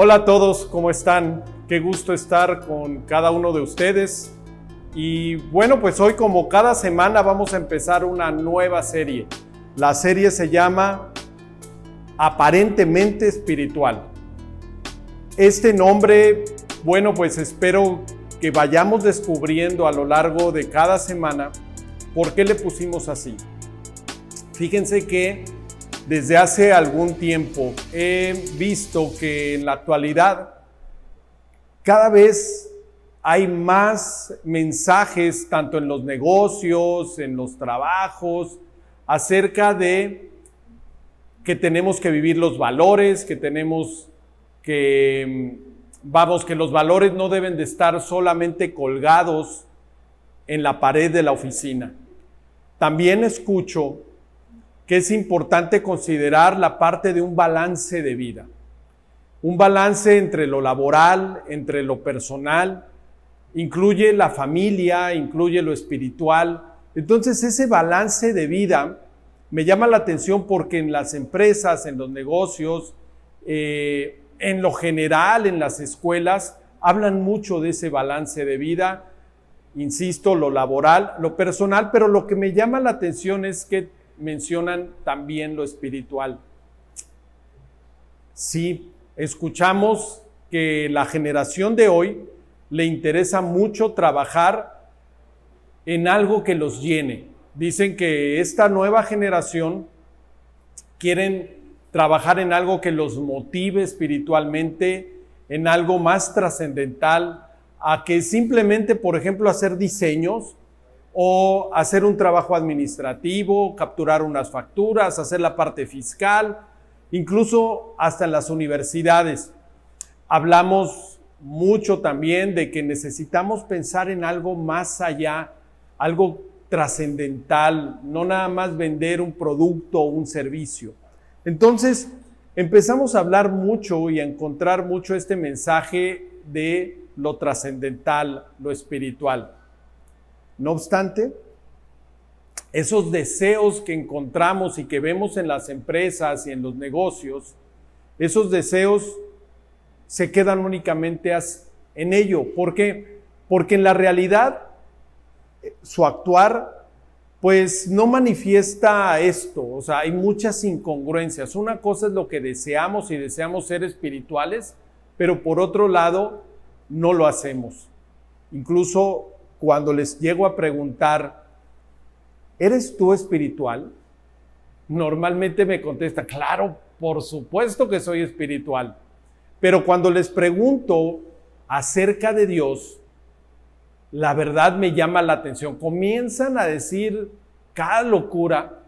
Hola a todos, ¿cómo están? Qué gusto estar con cada uno de ustedes. Y bueno, pues hoy, como cada semana, vamos a empezar una nueva serie. La serie se llama Aparentemente Espiritual. Este nombre, bueno, pues espero que vayamos descubriendo a lo largo de cada semana por qué le pusimos así. Fíjense que desde hace algún tiempo he visto que en la actualidad cada vez hay más mensajes, tanto en los negocios, en los trabajos, acerca de que tenemos que vivir los valores, que tenemos que, que los valores no deben de estar solamente colgados en la pared de la oficina. También escucho que es importante considerar la parte de un balance de vida. Un balance entre lo laboral, entre lo personal, incluye la familia, incluye lo espiritual. Entonces, ese balance de vida me llama la atención porque en las empresas, en los negocios, en lo general, en las escuelas, hablan mucho de ese balance de vida. Insisto, lo laboral, lo personal, pero lo que me llama la atención es que mencionan también lo espiritual. Sí, escuchamos que la generación de hoy le interesa mucho trabajar en algo que los llene. Dicen que esta nueva generación quieren trabajar en algo que los motive espiritualmente, en algo más trascendental, a que simplemente, por ejemplo, hacer diseños o hacer un trabajo administrativo, capturar unas facturas, hacer la parte fiscal, incluso hasta en las universidades. Hablamos mucho también de que necesitamos pensar en algo más allá, algo trascendental, no nada más vender un producto o un servicio. Entonces, empezamos a hablar mucho y a encontrar mucho este mensaje de lo trascendental, lo espiritual. No obstante, esos deseos que encontramos y que vemos en las empresas y en los negocios, esos deseos se quedan únicamente en ello. ¿Por qué? Porque en la realidad su actuar pues no manifiesta esto. O sea, hay muchas incongruencias. Una cosa es lo que deseamos y deseamos ser espirituales, pero por otro lado no lo hacemos. Incluso cuando les llego a preguntar, ¿eres tú espiritual? Normalmente me contesta, claro, por supuesto que soy espiritual. Pero cuando les pregunto acerca de Dios, la verdad me llama la atención. Comienzan a decir cada locura.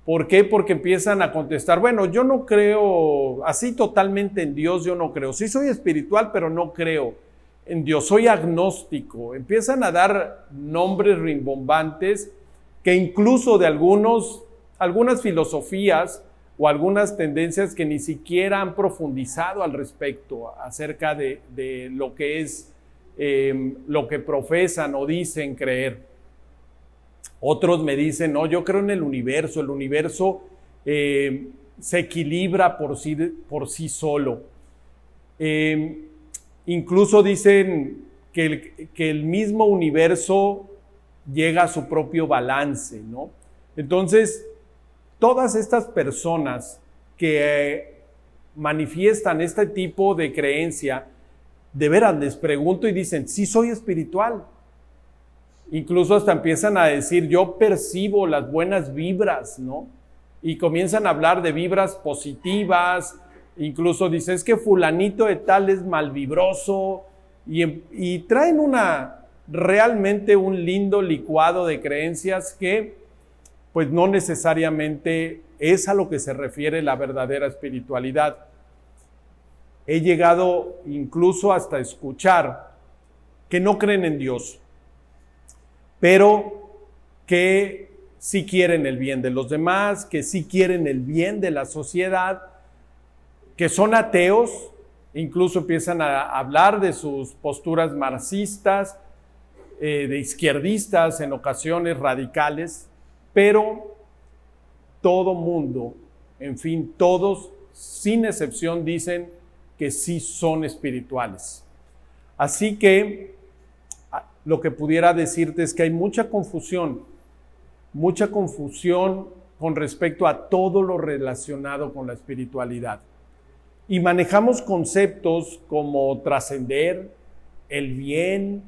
¿Por qué? Porque empiezan a contestar, bueno, yo no creo así totalmente en Dios, yo no creo. Sí soy espiritual, pero no creo en Dios, soy agnóstico. Empiezan a dar nombres rimbombantes que incluso de algunas filosofías o algunas tendencias que ni siquiera han profundizado al respecto acerca de lo que es lo que profesan o dicen creer. Otros me dicen, no, yo creo en el universo se equilibra por sí solo. Incluso dicen que el mismo universo llega a su propio balance, ¿no? Entonces, todas estas personas que manifiestan este tipo de creencia, de veras les pregunto y dicen, sí soy espiritual. Incluso hasta empiezan a decir, yo percibo las buenas vibras, ¿no? Y comienzan a hablar de vibras positivas. Incluso dice, es que fulanito de tal es malvibroso, y traen realmente un lindo licuado de creencias que pues no necesariamente es a lo que se refiere la verdadera espiritualidad. He llegado incluso hasta escuchar que no creen en Dios, pero que sí quieren el bien de los demás, que sí quieren el bien de la sociedad, que son ateos, incluso empiezan a hablar de sus posturas marxistas, de izquierdistas, en ocasiones radicales, pero todo mundo, en fin, todos sin excepción dicen, que sí son espirituales. Así que lo que pudiera decirte es que hay mucha confusión con respecto a todo lo relacionado con la espiritualidad. Y manejamos conceptos como trascender, el bien,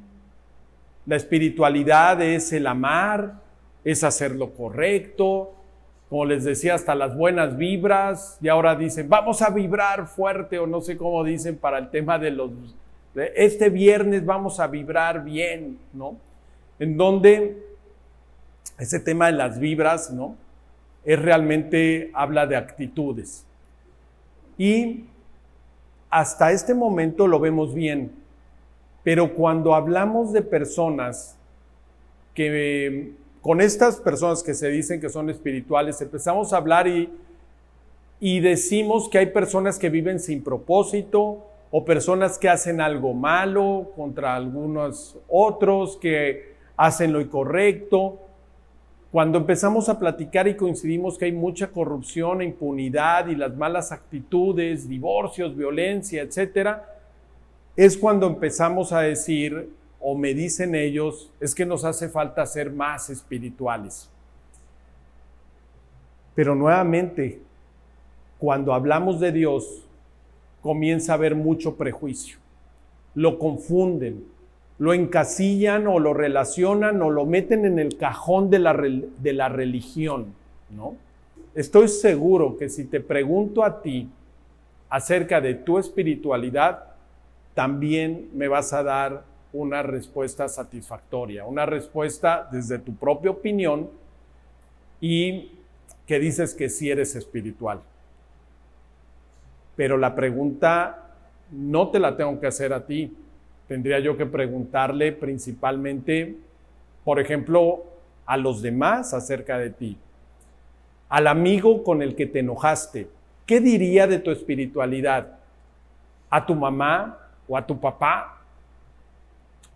la espiritualidad es el amar, es hacer lo correcto, como les decía, hasta las buenas vibras, y ahora dicen, vamos a vibrar fuerte, o no sé cómo dicen para el tema de este viernes vamos a vibrar bien, ¿no? En donde ese tema de las vibras, ¿no? Realmente habla de actitudes. Y hasta este momento lo vemos bien, pero cuando hablamos de personas que con estas personas que se dicen que son espirituales, empezamos a hablar y decimos que hay personas que viven sin propósito o personas que hacen algo malo contra algunos otros, que hacen lo incorrecto. Cuando empezamos a platicar y coincidimos que hay mucha corrupción, impunidad y las malas actitudes, divorcios, violencia, etcétera, es cuando empezamos a decir, o me dicen ellos, es que nos hace falta ser más espirituales. Pero nuevamente, cuando hablamos de Dios, comienza a haber mucho prejuicio. Lo confunden, lo encasillan o lo relacionan o lo meten en el cajón de la religión, ¿no? Estoy seguro que si te pregunto a ti acerca de tu espiritualidad, también me vas a dar una respuesta satisfactoria, una respuesta desde tu propia opinión y que dices que sí eres espiritual. Pero la pregunta no te la tengo que hacer a ti. Tendría yo que preguntarle principalmente, por ejemplo, a los demás acerca de ti. Al amigo con el que te enojaste, ¿qué diría de tu espiritualidad? ¿A tu mamá o a tu papá?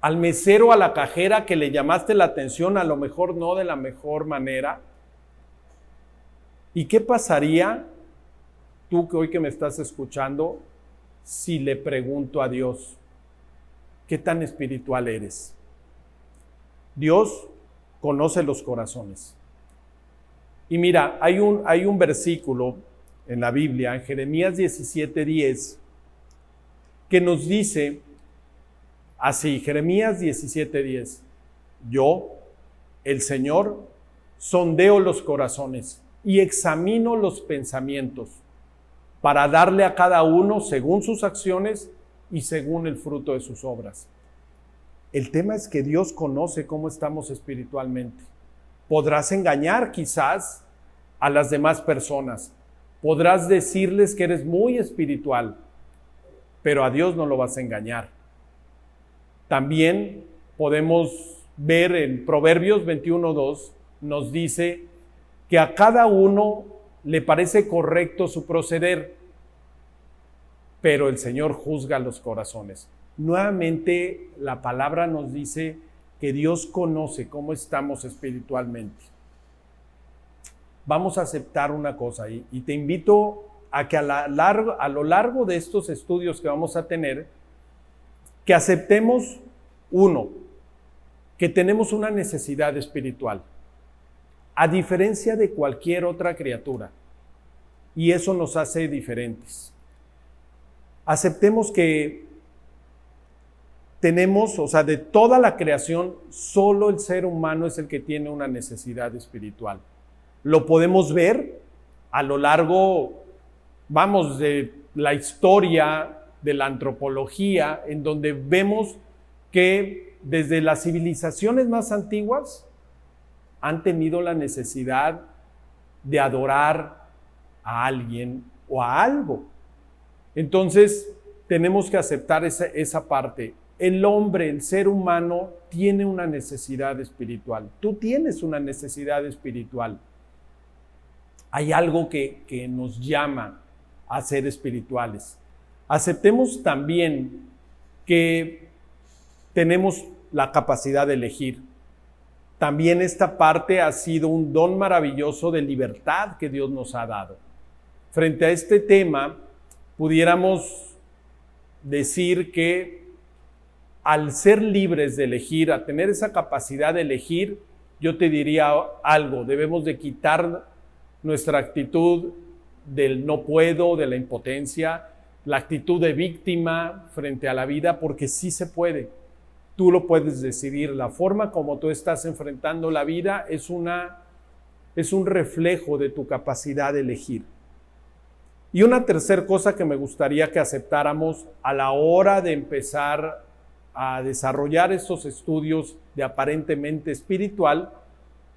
Al mesero, a la cajera que le llamaste la atención, a lo mejor no de la mejor manera. ¿Y qué pasaría, tú que hoy que me estás escuchando, si le pregunto a Dios, ¿qué tan espiritual eres? Dios conoce los corazones. Y mira, hay un versículo en la Biblia, en Jeremías 17:10, que nos dice así, Jeremías 17:10, yo, el Señor, sondeo los corazones y examino los pensamientos para darle a cada uno según sus acciones y según el fruto de sus obras. El tema es que Dios conoce cómo estamos espiritualmente. Podrás engañar quizás a las demás personas. Podrás decirles que eres muy espiritual, pero a Dios no lo vas a engañar. También podemos ver en Proverbios 21:2, nos dice que a cada uno le parece correcto su proceder, pero el Señor juzga los corazones. Nuevamente, la palabra nos dice que Dios conoce cómo estamos espiritualmente. Vamos a aceptar una cosa y te invito a que a lo largo de estos estudios que vamos a tener, que aceptemos, uno, que tenemos una necesidad espiritual, a diferencia de cualquier otra criatura, y eso nos hace diferentes. Aceptemos que tenemos, o sea, de toda la creación, solo el ser humano es el que tiene una necesidad espiritual. Lo podemos ver a lo largo, vamos, de la historia de la antropología, en donde vemos que desde las civilizaciones más antiguas han tenido la necesidad de adorar a alguien o a algo. Entonces, tenemos que aceptar esa parte. El hombre, el ser humano, tiene una necesidad espiritual. Tú tienes una necesidad espiritual. Hay algo que nos llama a ser espirituales. Aceptemos también que tenemos la capacidad de elegir. También esta parte ha sido un don maravilloso de libertad que Dios nos ha dado. Frente a este tema, pudiéramos decir que al ser libres de elegir, a tener esa capacidad de elegir, yo te diría algo: debemos de quitar nuestra actitud del no puedo, de la impotencia, la actitud de víctima frente a la vida, porque sí se puede. Tú lo puedes decidir. La forma como tú estás enfrentando la vida es un reflejo de tu capacidad de elegir. Y una tercera cosa que me gustaría que aceptáramos a la hora de empezar a desarrollar estos estudios de aparentemente espiritual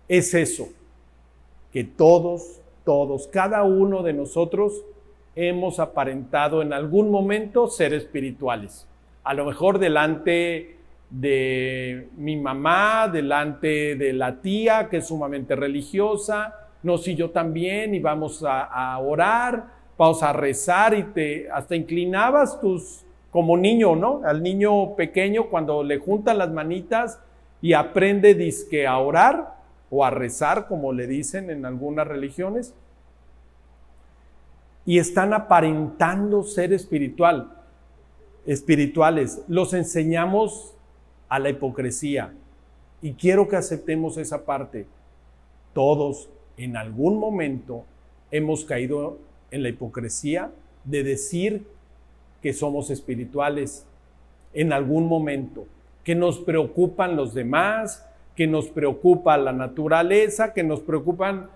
es eso, que todos, cada uno de nosotros hemos aparentado en algún momento ser espirituales. A lo mejor delante de mi mamá, delante de la tía que es sumamente religiosa, no, si yo también, y vamos a orar, vamos a rezar, y hasta inclinabas como niño, ¿no? Al niño pequeño cuando le juntan las manitas y aprende dizque a orar o a rezar, como le dicen en algunas religiones, y están aparentando ser espirituales. Los enseñamos a la hipocresía, y quiero que aceptemos esa parte. Todos en algún momento hemos caído en la hipocresía de decir que somos espirituales en algún momento, que nos preocupan los demás, que nos preocupa la naturaleza, que nos preocupan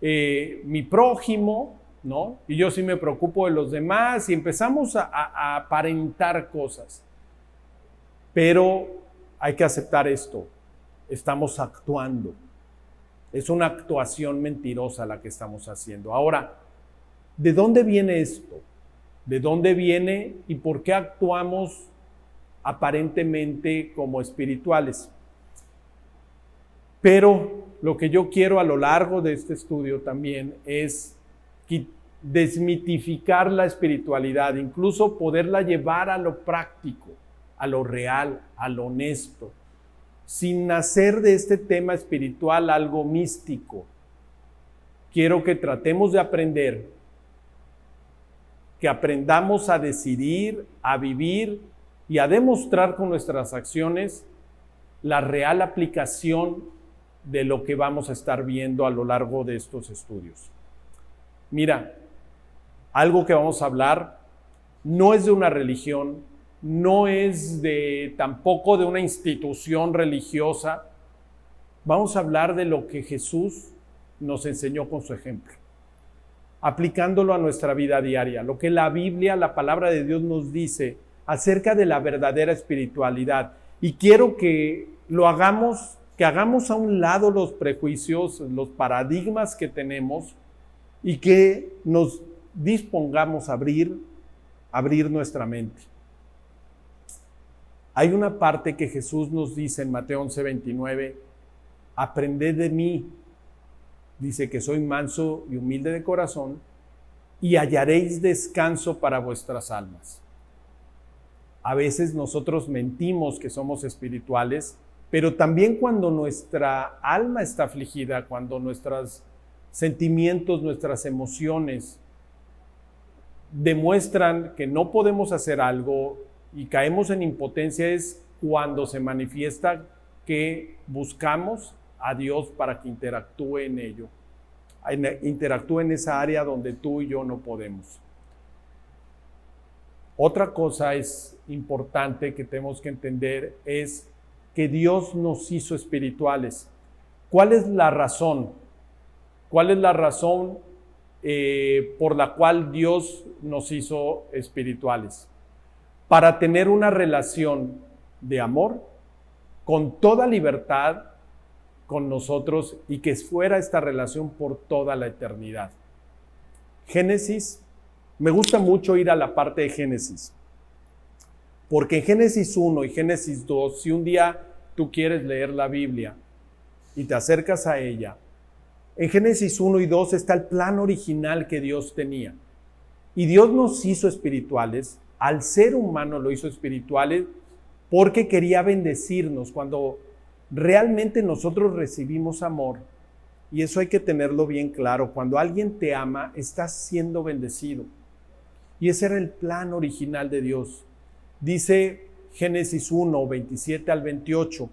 mi prójimo, ¿no? Y yo sí me preocupo de los demás, y empezamos a aparentar cosas. Pero hay que aceptar esto: estamos actuando. Es una actuación mentirosa la que estamos haciendo. Ahora, ¿de dónde viene esto? ¿De dónde viene y por qué actuamos aparentemente como espirituales? Pero lo que yo quiero a lo largo de este estudio también es desmitificar la espiritualidad, incluso poderla llevar a lo práctico, a lo real, a lo honesto, sin hacer de este tema espiritual algo místico. Quiero que tratemos de aprender, que aprendamos a decidir, a vivir y a demostrar con nuestras acciones la real aplicación de lo que vamos a estar viendo a lo largo de estos estudios. Mira, algo que vamos a hablar no es de una religión, no es tampoco de una institución religiosa. Vamos a hablar de lo que Jesús nos enseñó con su ejemplo, aplicándolo a nuestra vida diaria, lo que la Biblia, la palabra de Dios, nos dice acerca de la verdadera espiritualidad. Y quiero que hagamos a un lado los prejuicios, los paradigmas que tenemos, y que nos dispongamos a abrir nuestra mente. Hay una parte que Jesús nos dice en Mateo 11:29, aprended de mí, dice que soy manso y humilde de corazón, y hallaréis descanso para vuestras almas. A veces nosotros mentimos que somos espirituales, pero también cuando nuestra alma está afligida, cuando nuestros sentimientos, nuestras emociones demuestran que no podemos hacer algo y caemos en impotencia, es cuando se manifiesta que buscamos a Dios para que interactúe en ello, interactúe en esa área donde tú y yo no podemos. Otra cosa es importante que tenemos que entender es que Dios nos hizo espirituales. ¿Cuál es la razón? ¿Cuál es la razón por la cual Dios nos hizo espirituales? Para tener una relación de amor con toda libertad con nosotros, y que fuera esta relación por toda la eternidad. Génesis, me gusta mucho ir a la parte de Génesis, porque en Génesis 1 y Génesis 2, si un día tú quieres leer la Biblia y te acercas a ella, en Génesis 1 y 2 está el plan original que Dios tenía. Y Dios nos hizo espirituales, al ser humano lo hizo espirituales porque quería bendecirnos. Cuando realmente nosotros recibimos amor, y eso hay que tenerlo bien claro, cuando alguien te ama, estás siendo bendecido. Y ese era el plan original de Dios. Dice Génesis 1, 27 al 28,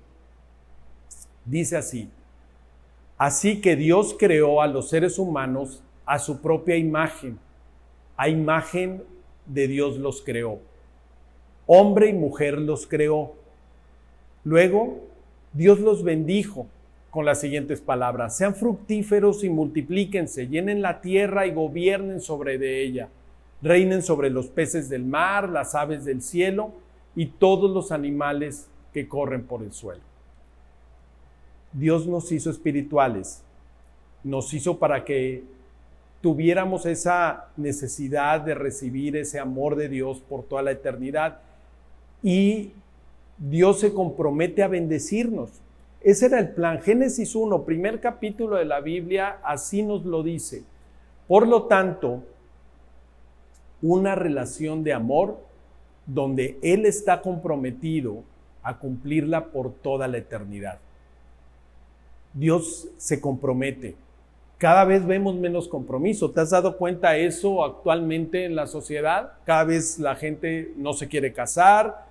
dice así: así que Dios creó a los seres humanos a su propia imagen, a imagen de Dios los creó, hombre y mujer los creó. Luego Dios los bendijo con las siguientes palabras: sean fructíferos y multiplíquense, llenen la tierra y gobiernen sobre de ella, reinen sobre los peces del mar, las aves del cielo y todos los animales que corren por el suelo. Dios nos hizo espirituales, nos hizo para que tuviéramos esa necesidad de recibir ese amor de Dios por toda la eternidad, y Dios se compromete a bendecirnos. Ese era el plan. Génesis 1, primer capítulo de la Biblia, así nos lo dice. Por lo tanto, una relación de amor donde Él está comprometido a cumplirla por toda la eternidad. Dios se compromete. Cada vez vemos menos compromiso. ¿Te has dado cuenta de eso actualmente en la sociedad? Cada vez la gente no se quiere casar,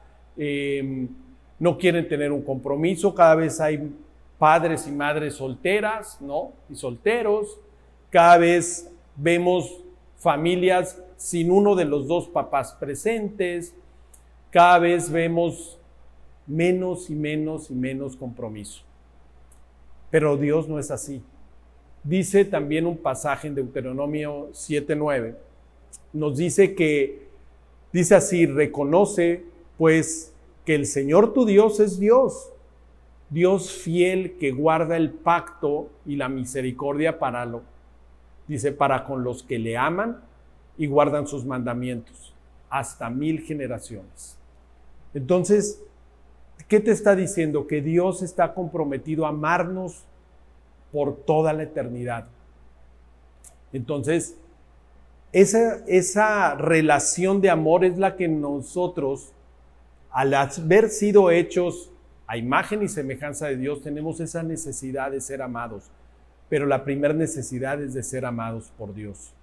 no quieren tener un compromiso. Cada vez hay padres y madres solteras, ¿no? Y solteros. Cada vez vemos familias sin uno de los dos papás presentes. Cada vez vemos menos y menos y menos compromiso. Pero Dios no es así. Dice también un pasaje en Deuteronomio 7:9, nos dice así: reconoce pues que el Señor tu Dios es Dios, Dios fiel que guarda el pacto y la misericordia para con los que le aman y guardan sus mandamientos, hasta 1000 generaciones. Entonces, ¿qué te está diciendo? Que Dios está comprometido a amarnos por toda la eternidad. Entonces, esa relación de amor es la que nosotros, al haber sido hechos a imagen y semejanza de Dios, tenemos esa necesidad de ser amados. Pero la primera necesidad es de ser amados por Dios.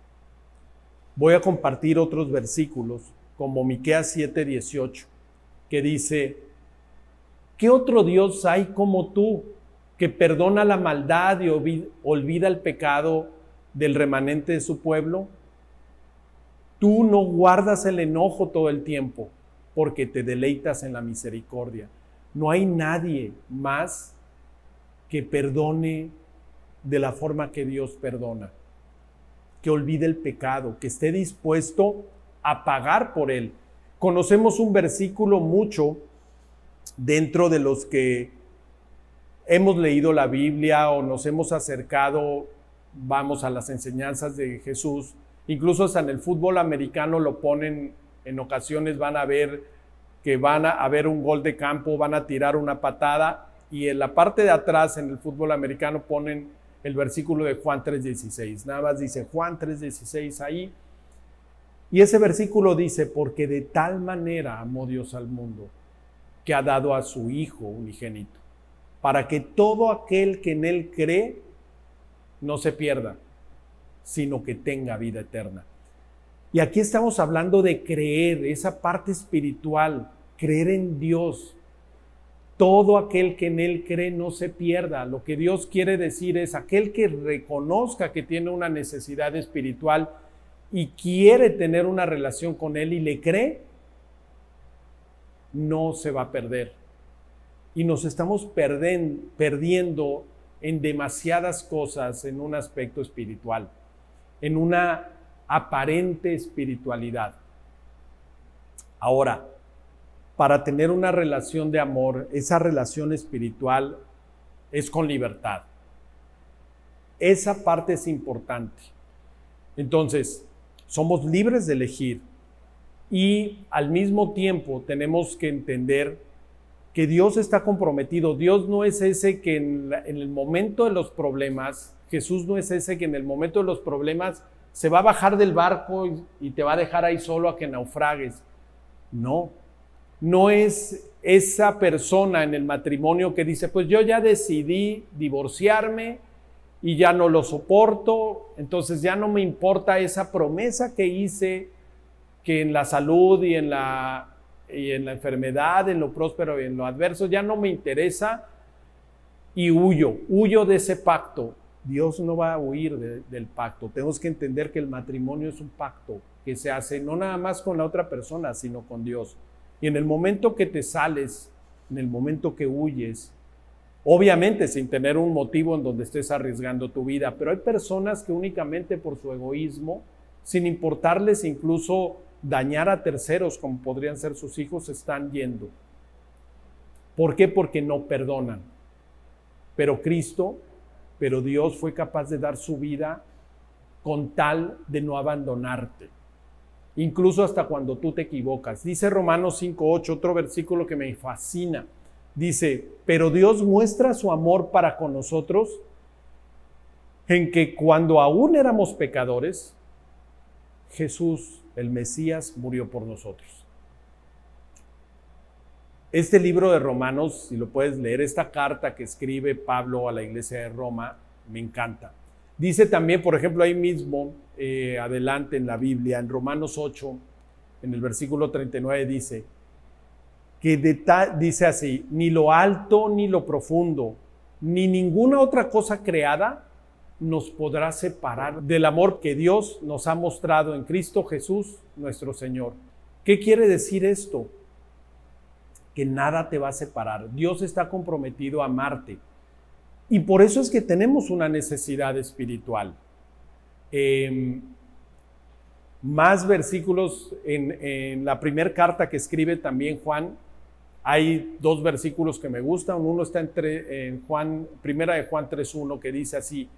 Voy a compartir otros versículos, como Miqueas 7:18, que dice: ¿qué otro Dios hay como tú, que perdona la maldad y olvida el pecado del remanente de su pueblo? Tú no guardas el enojo todo el tiempo, porque te deleitas en la misericordia. No hay nadie más que perdone de la forma que Dios perdona, que olvide el pecado, que esté dispuesto a pagar por él. Conocemos un versículo mucho dentro de los que hemos leído la Biblia o nos hemos acercado, vamos, a las enseñanzas de Jesús. Incluso hasta en el fútbol americano lo ponen, en ocasiones van a ver que van a haber un gol de campo, van a tirar una patada, y en la parte de atrás en el fútbol americano ponen el versículo de Juan 3:16. Nada más dice Juan 3:16 ahí. Y ese versículo dice: porque de tal manera amó Dios al mundo, que ha dado a su Hijo unigénito, para que todo aquel que en Él cree no se pierda, sino que tenga vida eterna. Y aquí estamos hablando de creer, esa parte espiritual, creer en Dios. Todo aquel que en Él cree no se pierda. Lo que Dios quiere decir es: aquel que reconozca que tiene una necesidad espiritual y quiere tener una relación con Él y le cree, no se va a perder. Y nos estamos perdiendo en demasiadas cosas en un aspecto espiritual, en una aparente espiritualidad. Ahora, para tener una relación de amor, esa relación espiritual es con libertad. Esa parte es importante. Entonces, somos libres de elegir, y al mismo tiempo tenemos que entender que Dios está comprometido. Dios no es ese que en el momento de los problemas, Jesús no es ese que en el momento de los problemas se va a bajar del barco y te va a dejar ahí solo a que naufragues. No es esa persona en el matrimonio que dice: pues yo ya decidí divorciarme y ya no lo soporto, entonces ya no me importa esa promesa que hice, que en la salud y en y en la enfermedad, en lo próspero y en lo adverso, ya no me interesa y huyo de ese pacto. Dios no va a huir del pacto. Tenemos que entender que el matrimonio es un pacto que se hace no nada más con la otra persona, sino con Dios. Y en el momento que te sales, en el momento que huyes, obviamente sin tener un motivo en donde estés arriesgando tu vida, pero hay personas que únicamente por su egoísmo, sin importarles incluso dañar a terceros como podrían ser sus hijos, están yendo. ¿Por qué? Porque no perdonan. Pero Dios fue capaz de dar su vida con tal de no abandonarte. Incluso hasta cuando tú te equivocas. Dice Romanos 5:8, otro versículo que me fascina. Dice, pero Dios muestra su amor para con nosotros en que cuando aún éramos pecadores, Jesús, el Mesías, murió por nosotros. Este libro de Romanos, si lo puedes leer, esta carta que escribe Pablo a la iglesia de Roma, me encanta. Dice también, por ejemplo, ahí mismo, adelante en la Biblia, en Romanos 8, en el versículo 39, dice así, ni lo alto ni lo profundo, ni ninguna otra cosa creada nos podrá separar del amor que Dios nos ha mostrado en Cristo Jesús, nuestro Señor. ¿Qué quiere decir esto? Que nada te va a separar. Dios está comprometido a amarte. Y por eso es que tenemos una necesidad espiritual. Más versículos en la primera carta que escribe también Juan. Hay dos versículos que me gustan. Uno está en primera de Juan 3:1, que dice así: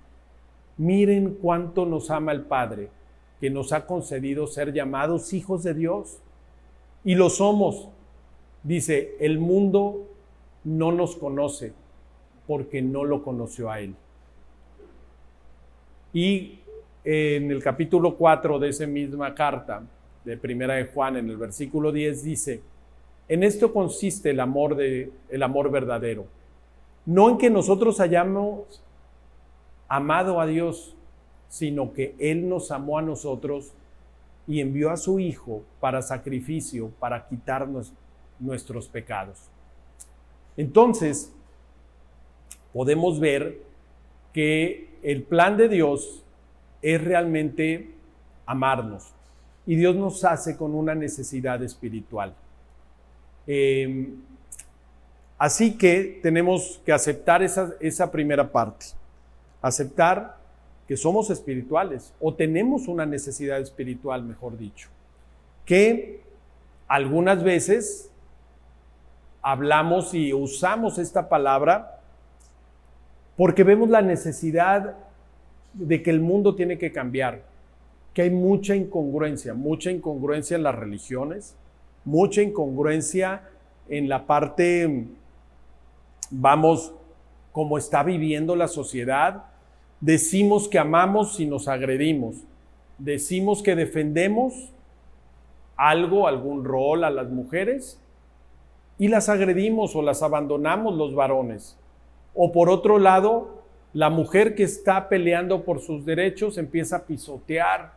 miren cuánto nos ama el Padre, que nos ha concedido ser llamados hijos de Dios. Y lo somos. Dice, el mundo no nos conoce porque no lo conoció a Él. Y en el capítulo 4 de esa misma carta, de primera de Juan, en el versículo 10, dice, en esto consiste el amor verdadero. No en que nosotros hayamos amado a Dios, sino que Él nos amó a nosotros y envió a su Hijo para sacrificio, para quitarnos nuestros pecados. Entonces, podemos ver que el plan de Dios es realmente amarnos y Dios nos hace con una necesidad espiritual. Así que tenemos que aceptar esa primera parte, aceptar que somos espirituales o tenemos una necesidad espiritual, mejor dicho, que algunas veces hablamos y usamos esta palabra porque vemos la necesidad de que el mundo tiene que cambiar, que hay mucha incongruencia en las religiones, mucha incongruencia en la parte, como está viviendo la sociedad. Decimos que amamos y nos agredimos. Decimos que defendemos algún rol a las mujeres y las agredimos o las abandonamos los varones. O por otro lado, la mujer que está peleando por sus derechos empieza a pisotear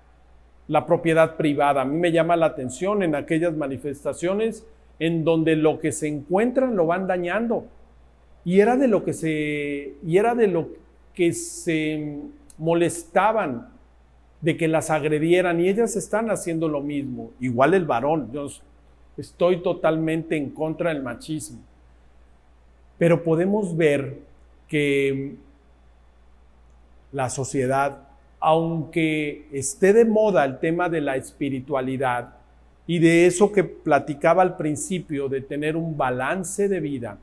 la propiedad privada. A mí me llama la atención en aquellas manifestaciones en donde lo que se encuentran lo van dañando. Y era de lo que se molestaban, de que las agredieran, y ellas están haciendo lo mismo. Igual el varón. Yo estoy totalmente en contra del machismo. Pero podemos ver que la sociedad, aunque esté de moda el tema de la espiritualidad y de eso que platicaba al principio, de tener un balance de vida,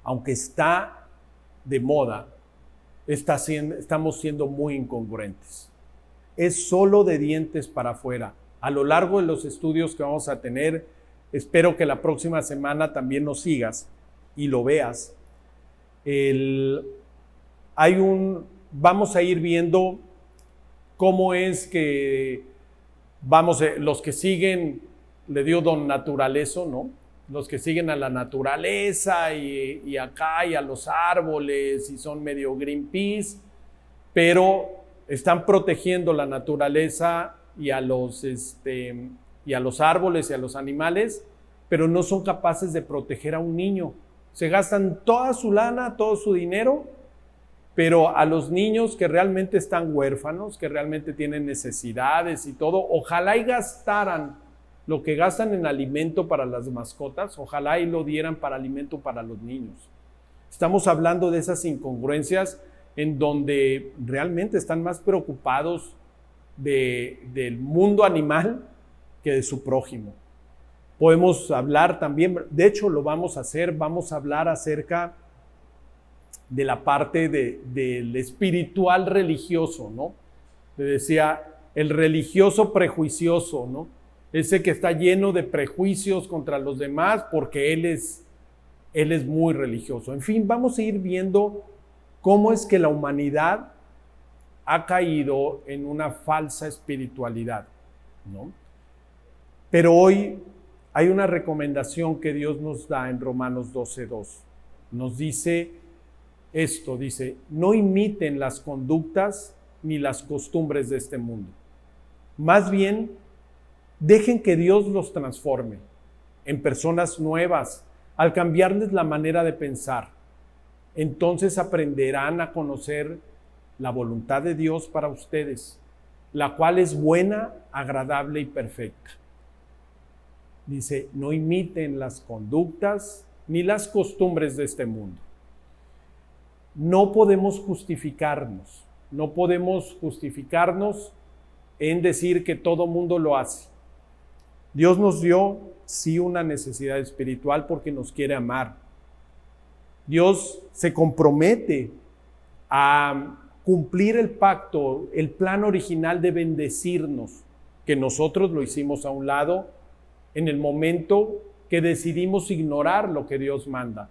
aunque está de moda, estamos siendo muy incongruentes. Es solo de dientes para afuera. A lo largo de los estudios que vamos a tener, espero que la próxima semana también nos sigas y lo veas. Vamos a ir viendo cómo es que los que siguen, le dio don naturalezo, ¿no? Los que siguen a la naturaleza y acá y a los árboles y son medio Greenpeace, pero están protegiendo la naturaleza y a los y a los árboles y a los animales, pero no son capaces de proteger a un niño. Se gastan toda su lana, todo su dinero, pero a los niños que realmente están huérfanos, que realmente tienen necesidades y todo, ojalá y gastaran lo que gastan en alimento para las mascotas, ojalá y lo dieran para alimento para los niños. Estamos hablando de esas incongruencias en donde realmente están más preocupados del mundo animal que de su prójimo. Podemos hablar también, de hecho lo vamos a hacer, vamos a hablar acerca de la parte del espiritual religioso, ¿no? Le decía, el religioso prejuicioso, ¿no? Ese que está lleno de prejuicios contra los demás porque él es muy religioso. En fin, vamos a ir viendo cómo es que la humanidad ha caído en una falsa espiritualidad, ¿no? Pero hoy hay una recomendación que Dios nos da en Romanos 12:2. Nos dice esto, dice, no imiten las conductas ni las costumbres de este mundo. Más bien, dejen que Dios los transforme en personas nuevas al cambiarles la manera de pensar. Entonces aprenderán a conocer la voluntad de Dios para ustedes, la cual es buena, agradable y perfecta. Dice, no imiten las conductas ni las costumbres de este mundo. No podemos justificarnos en decir que todo mundo lo hace. Dios nos dio, sí, una necesidad espiritual porque nos quiere amar. Dios se compromete a cumplir el pacto, el plan original de bendecirnos, que nosotros lo hicimos a un lado en el momento que decidimos ignorar lo que Dios manda.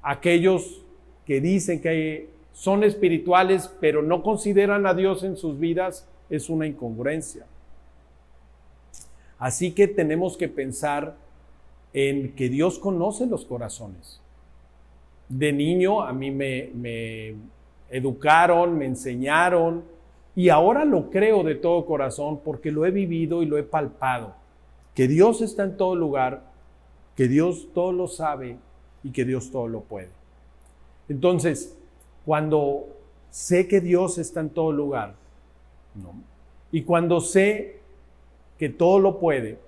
Aquellos que dicen que son espirituales, pero no consideran a Dios en sus vidas, es una incongruencia. Así que tenemos que pensar en que Dios conoce los corazones. De niño a mí me educaron, me enseñaron, y ahora lo creo de todo corazón porque lo he vivido y lo he palpado. Que Dios está en todo lugar, que Dios todo lo sabe y que Dios todo lo puede. Entonces, cuando sé que Dios está en todo lugar, ¿no? Y cuando sé que todo lo puede,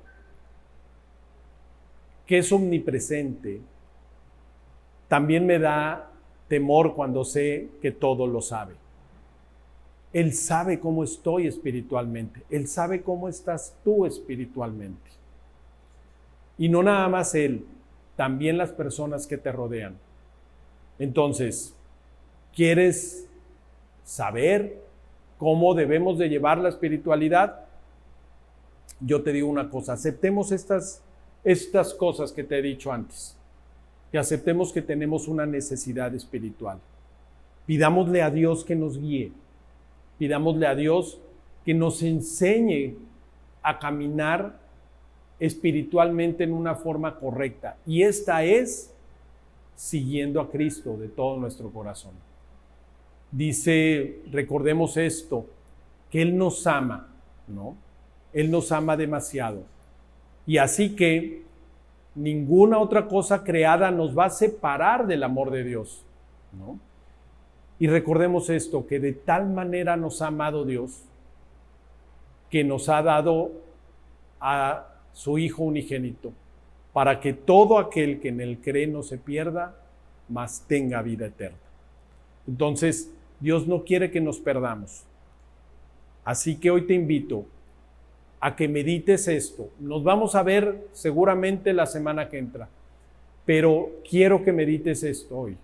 que es omnipresente, también me da temor cuando sé que todo lo sabe. Él sabe cómo estoy espiritualmente. Él sabe cómo estás tú espiritualmente. Y no nada más Él, también las personas que te rodean. Entonces, ¿quieres saber cómo debemos de llevar la espiritualidad? Yo te digo una cosa, aceptemos estas cosas que te he dicho antes. Que aceptemos que tenemos una necesidad espiritual. Pidámosle a Dios que nos guíe. Pidámosle a Dios que nos enseñe a caminar espiritualmente en una forma correcta. Y esta es siguiendo a Cristo de todo nuestro corazón. Dice, recordemos esto, que Él nos ama, ¿no? Él nos ama demasiado. Y así que ninguna otra cosa creada nos va a separar del amor de Dios, ¿no? Y recordemos esto, que de tal manera nos ha amado Dios, que nos ha dado a su Hijo unigénito, para que todo aquel que en Él cree no se pierda, mas tenga vida eterna. Entonces, Dios no quiere que nos perdamos. Así que hoy te invito a que medites esto. Nos vamos a ver seguramente la semana que entra, pero quiero que medites esto hoy.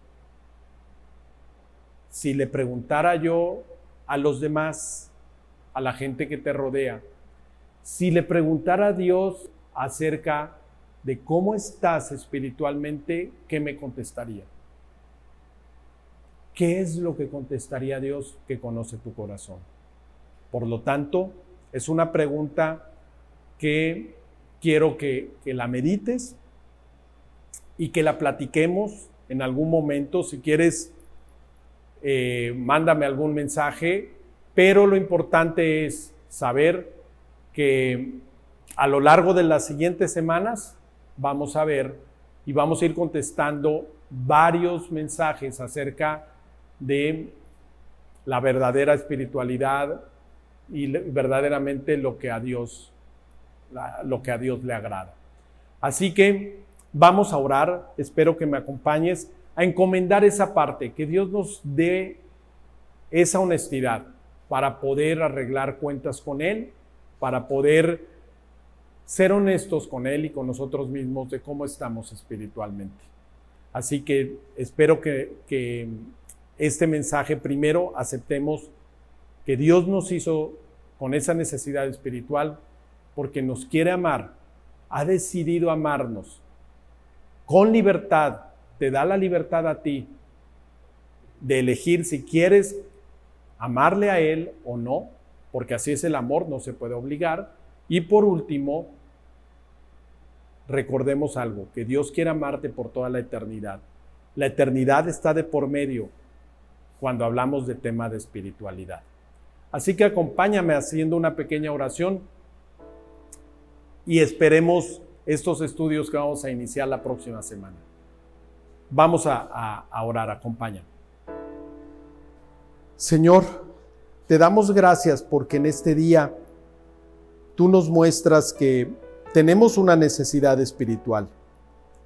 Si le preguntara yo a los demás, a la gente que te rodea, si le preguntara a Dios acerca de cómo estás espiritualmente, ¿qué me contestaría? ¿Qué es lo que contestaría Dios que conoce tu corazón? Por lo tanto, es una pregunta que quiero que la medites y que la platiquemos en algún momento. Si quieres, mándame algún mensaje, pero lo importante es saber que a lo largo de las siguientes semanas vamos a ver y vamos a ir contestando varios mensajes acerca de la verdadera espiritualidad y verdaderamente lo que a Dios le agrada. Así que vamos a orar, espero que me acompañes a encomendar esa parte, que Dios nos dé esa honestidad para poder arreglar cuentas con Él, para poder ser honestos con Él y con nosotros mismos de cómo estamos espiritualmente. Así que espero que este mensaje primero aceptemos que Dios nos hizo con esa necesidad espiritual porque nos quiere amar, ha decidido amarnos con libertad, te da la libertad a ti de elegir si quieres amarle a Él o no, porque así es el amor, no se puede obligar. Y por último, recordemos algo, que Dios quiere amarte por toda la eternidad. La eternidad está de por medio cuando hablamos de tema de espiritualidad. Así que acompáñame haciendo una pequeña oración y esperemos estos estudios que vamos a iniciar la próxima semana. Vamos a orar, acompáñame. Señor, te damos gracias porque en este día tú nos muestras que tenemos una necesidad espiritual.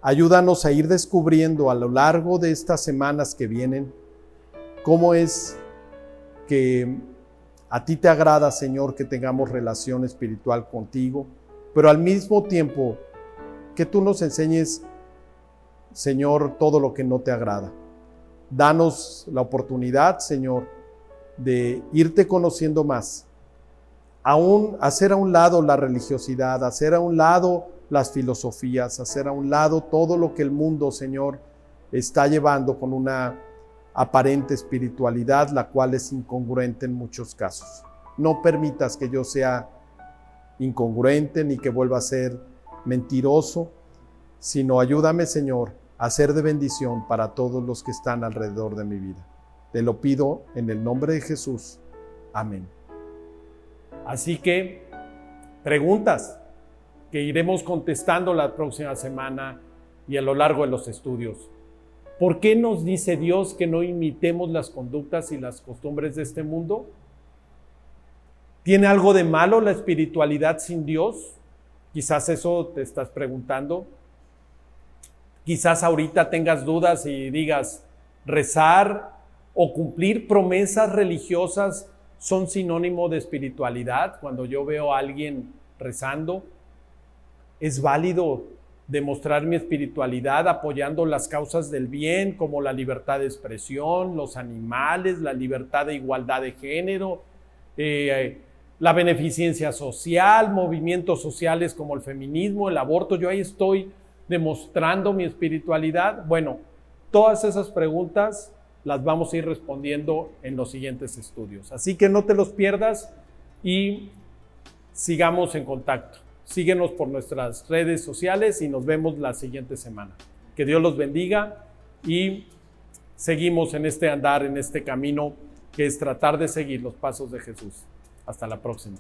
Ayúdanos a ir descubriendo a lo largo de estas semanas que vienen cómo es que a ti te agrada, Señor, que tengamos relación espiritual contigo, pero al mismo tiempo que tú nos enseñes, Señor, todo lo que no te agrada. Danos la oportunidad, Señor, de irte conociendo más, hacer a un lado la religiosidad, hacer a un lado las filosofías, hacer a un lado todo lo que el mundo, Señor, está llevando con una aparente espiritualidad, la cual es incongruente en muchos casos. No permitas que yo sea incongruente ni que vuelva a ser mentiroso, sino ayúdame, Señor, a ser de bendición para todos los que están alrededor de mi vida. Te lo pido en el nombre de Jesús. Amén. Así que, preguntas que iremos contestando la próxima semana y a lo largo de los estudios. ¿Por qué nos dice Dios que no imitemos las conductas y las costumbres de este mundo? ¿Tiene algo de malo la espiritualidad sin Dios? Quizás eso te estás preguntando. Quizás ahorita tengas dudas y digas, rezar o cumplir promesas religiosas son sinónimo de espiritualidad. Cuando yo veo a alguien rezando, es válido demostrar mi espiritualidad apoyando las causas del bien, como la libertad de expresión, los animales, la libertad de igualdad de género, la beneficencia social, movimientos sociales como el feminismo, el aborto. Yo ahí estoy demostrando mi espiritualidad. Bueno, todas esas preguntas las vamos a ir respondiendo en los siguientes estudios. Así que no te los pierdas y sigamos en contacto. Síguenos por nuestras redes sociales y nos vemos la siguiente semana. Que Dios los bendiga y seguimos en este andar, en este camino que es tratar de seguir los pasos de Jesús. Hasta la próxima.